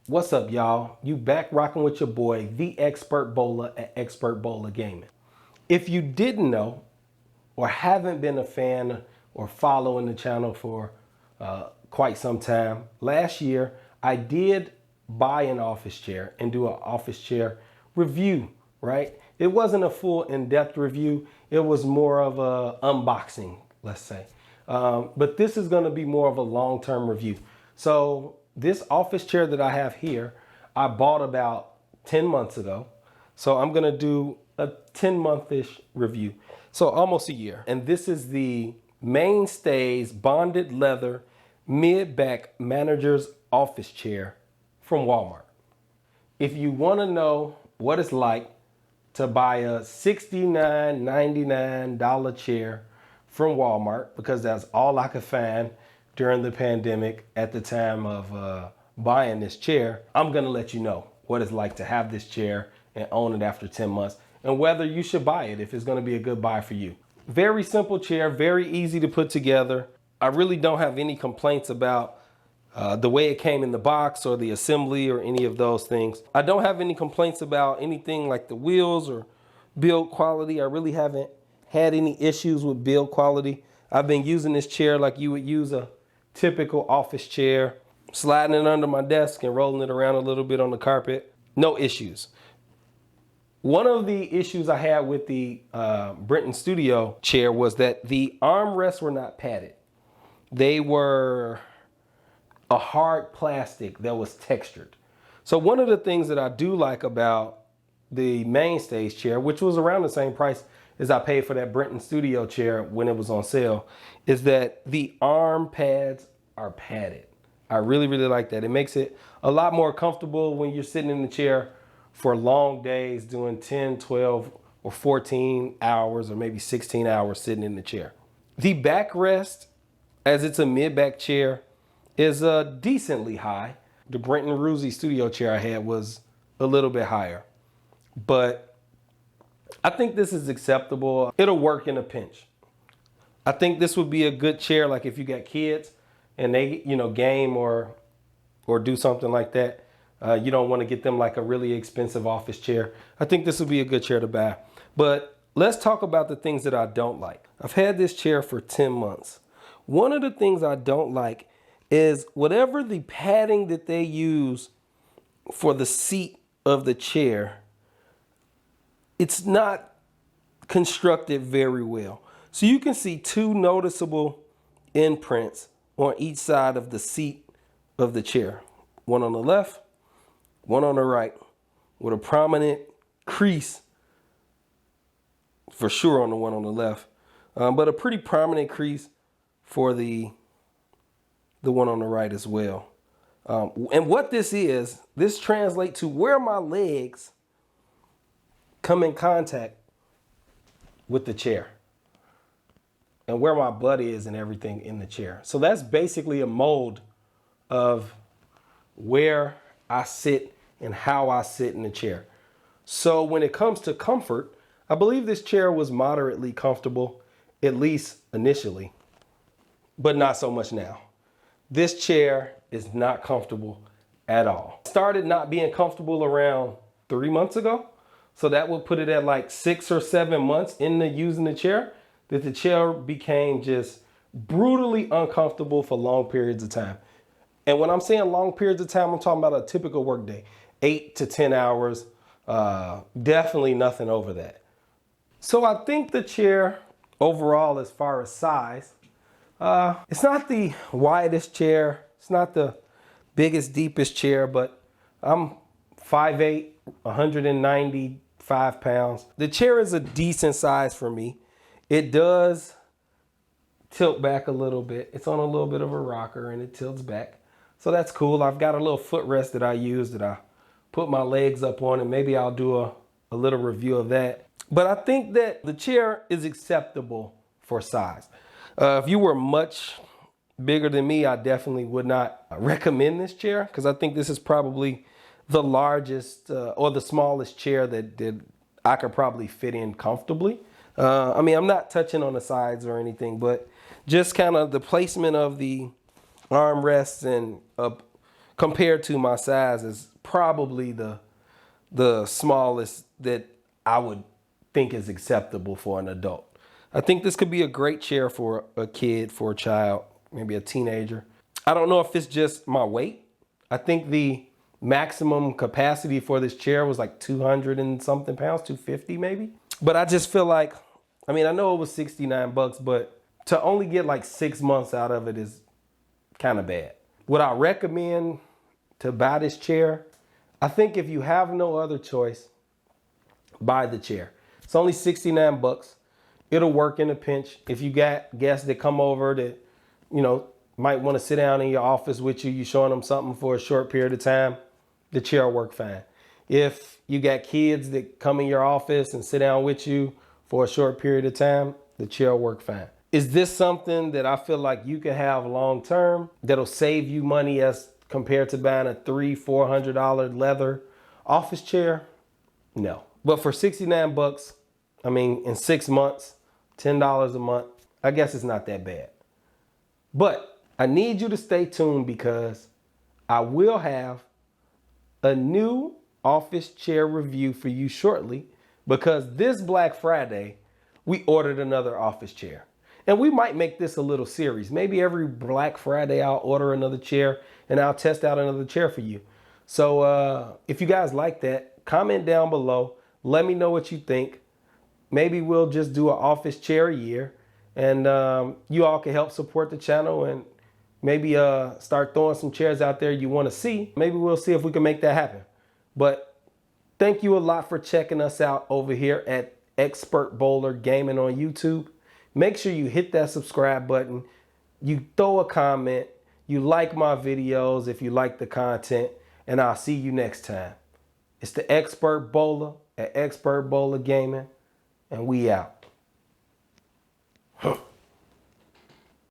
What's up, y'all? You back rocking with your boy, the Expert Bowler at Expert Bowler Gaming. If you didn't know or haven't been a fan or following the channel for quite some time, last year I did buy an office chair and do an office chair review, right? It wasn't a full in-depth review. It was more of a unboxing, let's say. But this is gonna be more of a long-term review. So this office chair that I have here, I bought about 10 months ago. So I'm gonna do a 10-month-ish review. So almost a year. And this is the Mainstays bonded leather mid-back manager's office chair from Walmart. If you wanna know what it's like to buy a $69.99 chair from Walmart, because that's all I could find during the pandemic at the time of buying this chair, I'm gonna let you know what it's like to have this chair and own it after 10 months and whether you should buy it if it's gonna be a good buy for you. Very simple chair, very easy to put together. I really don't have any complaints about the way it came in the box or the assembly or any of those things. I don't have any complaints about anything like the wheels or build quality. I really haven't had any issues with build quality. I've been using this chair like you would use a typical office chair, sliding it under my desk and rolling it around a little bit on the carpet. No issues. One of the issues I had with the Brenton Studio chair was that the armrests were not padded. They were a hard plastic that was textured. So one of the things that I do like about the Mainstays chair, which was around the same price as I paid for that Brenton Studio chair when it was on sale, is that the arm pads are padded. I really like that. It makes it a lot more comfortable when you're sitting in the chair for long days doing 10, 12, or 14 hours or maybe 16 hours sitting in the chair. The backrest, as it's a mid-back chair, is decently high. The Brenton Ruzi Studio chair I had was a little bit higher, but I think this is acceptable. It'll work in a pinch. I think this would be a good chair, like if you got kids and they, game or do something like that. You don't want to get them like a really expensive office chair. I think this would be a good chair to buy. But let's talk about the things that I don't like. I've had this chair for 10 months. One of the things I don't like is whatever the padding that they use for the seat of the chair, it's not constructed very well. So you can see two noticeable imprints on each side of the seat of the chair. One on the left, one on the right, with a prominent crease for sure on the one on the left, but a pretty prominent crease for the one on the right as well. And what this translates to where my legs come in contact with the chair and where my butt is and everything in the chair. So that's basically a mold of where I sit and how I sit in the chair. So when it comes to comfort, I believe this chair was moderately comfortable, at least initially, but not so much now. This chair is not comfortable at all. It started not being comfortable around 3 months ago. So that would put it at like 6 or 7 months into using the chair, that the chair became just brutally uncomfortable for long periods of time. And when I'm saying long periods of time, I'm talking about a typical work day, 8 to 10 hours, definitely nothing over that. So I think the chair overall, as far as size, it's not the widest chair. It's not the biggest, deepest chair, but I'm 5'8", 195 pounds. The chair is a decent size for me. It does tilt back a little bit. It's on a little bit of a rocker and it tilts back. So that's cool. I've got a little footrest that I use that I put my legs up on, and maybe I'll do a little review of that. But I think that the chair is acceptable for size. If you were much bigger than me, I definitely would not recommend this chair, because I think this is probably the largest or the smallest chair that I could probably fit in comfortably. I mean, I'm not touching on the sides or anything, but just kind of the placement of the armrests and compared to my size is probably the smallest that I would think is acceptable for an adult. I think this could be a great chair for a kid, for a child, maybe a teenager. I don't know if it's just my weight. I think the maximum capacity for this chair was like 200 and something pounds, 250 maybe. But I just feel like, I mean, I know it was 69 bucks, but to only get like 6 months out of it is kind of bad. Would I recommend to buy this chair? I think if you have no other choice, buy the chair. It's only 69 bucks. It'll work in a pinch. If you got guests that come over that, you know, might want to sit down in your office with you, you showing them something for a short period of time, the chair will work fine. If you got kids that come in your office and sit down with you for a short period of time, the chair will work fine. Is this something that I feel like you can have long term that'll save you money as compared to buying a $300-400 leather office chair? No. But for 69 bucks, I mean, in 6 months, $10 a month, I guess it's not that bad. But I need you to stay tuned because I will have a new office chair review for you shortly, because this Black Friday, we ordered another office chair. And we might make this a little series. Maybe every Black Friday I'll order another chair and I'll test out another chair for you. So if you guys like that, comment down below. Let me know what you think. Maybe we'll just do an office chair a year, and you all can help support the channel and maybe start throwing some chairs out there you want to see. Maybe we'll see if we can make that happen. But thank you a lot for checking us out over here at Expert Bowler Gaming on YouTube. Make sure you hit that subscribe button. You throw a comment. You like my videos if you like the content. And I'll see you next time. It's the Expert Bowler at Expert Bowler Gaming. And we out. Huh.